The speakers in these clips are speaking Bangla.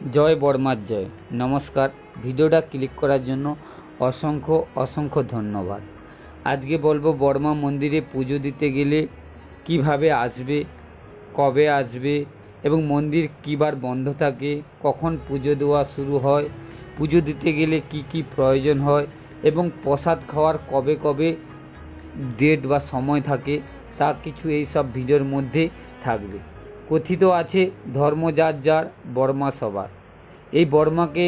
জয় বর্মার জয়। নমস্কার। ভিডিওটা ক্লিক করার জন্য অসংখ্য অসংখ্য ধন্যবাদ। আজকে বলবো বর্মা মন্দিরে পুজো দিতে গেলে কিভাবে আসবে, কবে আসবে এবং মন্দির কী বার বন্ধ থাকে, কখন পুজো দেওয়া শুরু হয়, পুজো দিতে গেলে কি কি প্রয়োজন হয় এবং প্রসাদ খাওয়ার কবে কবে ডেট বা সময় থাকে, তা কিছু এই সব ভিডিওর মধ্যে থাকবে। কথিত আছে ধর্ম যার যার, বর্মা সবার। এই বর্মাকে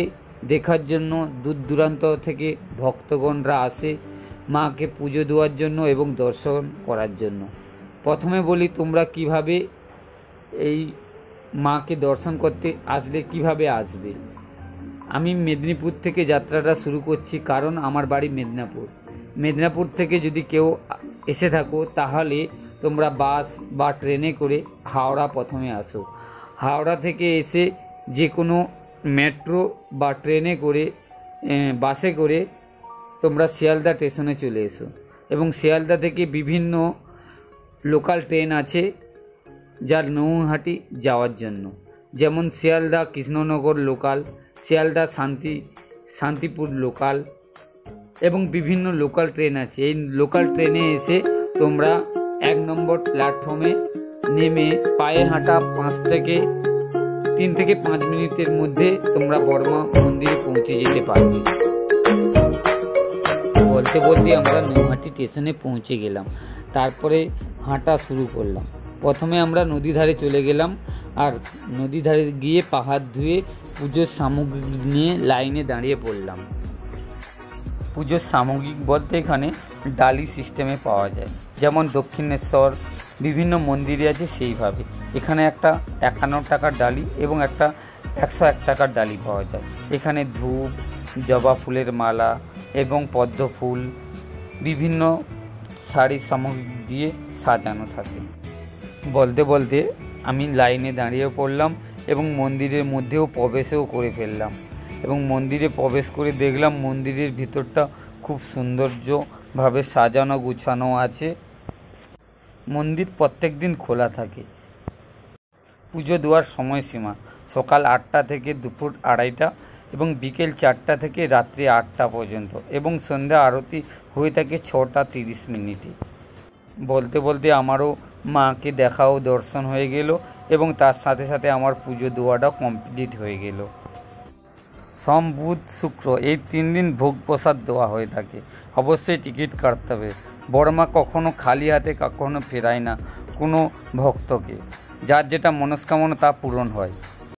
দেখার জন্য দূর দূরান্ত থেকে ভক্তগণরা আসে মাকে পুজো দেওয়ার জন্য এবং দর্শন করার জন্য। প্রথমে বলি তোমরা কিভাবে এই মাকে দর্শন করতে আসলে কিভাবে আসবে। আমি মেদিনীপুর থেকে যাত্রাটা শুরু করছি, কারণ আমার বাড়ি মেদিনীপুর থেকে যদি কেউ এসে থাকো তাহলে তোমরা বাস বা ট্রেনে করে হাওড়া প্রথমে আসো। হাওড়া থেকে এসে যে কোনো মেট্রো বা ট্রেনে করে বাসে করে তোমরা শিয়ালদা স্টেশনে চলে এসো এবং শিয়ালদা থেকে বিভিন্ন লোকাল ট্রেন আছে যার নৌহাটি যাওয়ার জন্য, যেমন শিয়ালদা কৃষ্ণনগর লোকাল, শিয়ালদা শান্তিপুর লোকাল এবং বিভিন্ন লোকাল ট্রেন আছে। এই লোকাল ট্রেনে এসে তোমরা 1 নম্বর প্ল্যাটফর্মে নেমে পায়ে হাঁটা 3 থেকে 5 মিনিটের মধ্যে তোমরা বর্মা মন্দিরে পৌঁছে যেতে পারবে। বলতে বলতে আমরা নৌহাটি স্টেশনে পৌঁছে গেলাম, তারপরে হাঁটা শুরু করলাম। প্রথমে আমরা নদী ধারে চলে গেলাম, আর নদী ধারে গিয়ে পাহাড় ধুয়ে পুজোর সামগ্রী নিয়ে লাইনে দাঁড়িয়ে পড়লাম। পুজোর সামগ্রী বলতে এখানে ডালি সিস্টেমে পাওয়া যায়, যেমন দক্ষিণেশ্বর বিভিন্ন মন্দিরে আছে সেইভাবে। এখানে একটা 51 টাকার ডালি এবং একটা 101 টাকার ডালি পাওয়া যায়। এখানে ধূপ, জবা ফুলের মালা এবং পদ্ম ফুল বিভিন্ন শাড়ির সামগ্রী দিয়ে সাজানো থাকে। বলতে বলতে আমি লাইনে দাঁড়িয়ে পড়লাম এবং মন্দিরের মধ্যেও প্রবেশও করে ফেললাম এবং মন্দিরে প্রবেশ করে দেখলাম মন্দিরের ভিতরটা খুব সৌন্দর্যভাবে সাজানো গুছানো আছে। মন্দির প্রত্যেক দিন খোলা থাকে। পুজো দেওয়ার সময়সীমা সকাল 8টা থেকে দুপুর 2:30 এবং বিকেল 4টা থেকে রাত্রি 8টা পর্যন্ত, এবং সন্ধ্যা আরতি হয়ে থাকে 6টা 30 মিনিটে। বলতে বলতে আমারও মাকে দেখাও দর্শন হয়ে গেল এবং তার সাথে সাথে আমার পুজো দেওয়াটাও কমপ্লিট হয়ে গেল। সোম, বুধ, শুক্র এই 3 দিন ভোগ প্রসাদ দেওয়া হয়ে থাকে। অবশ্যই টিকিট কাটতে হবে। বর্মা কখনো খালি হাতে কখনো ফেরায় না কোনো ভক্তকে। যার যেটা মনস্কামনা তা পূরণ হয়।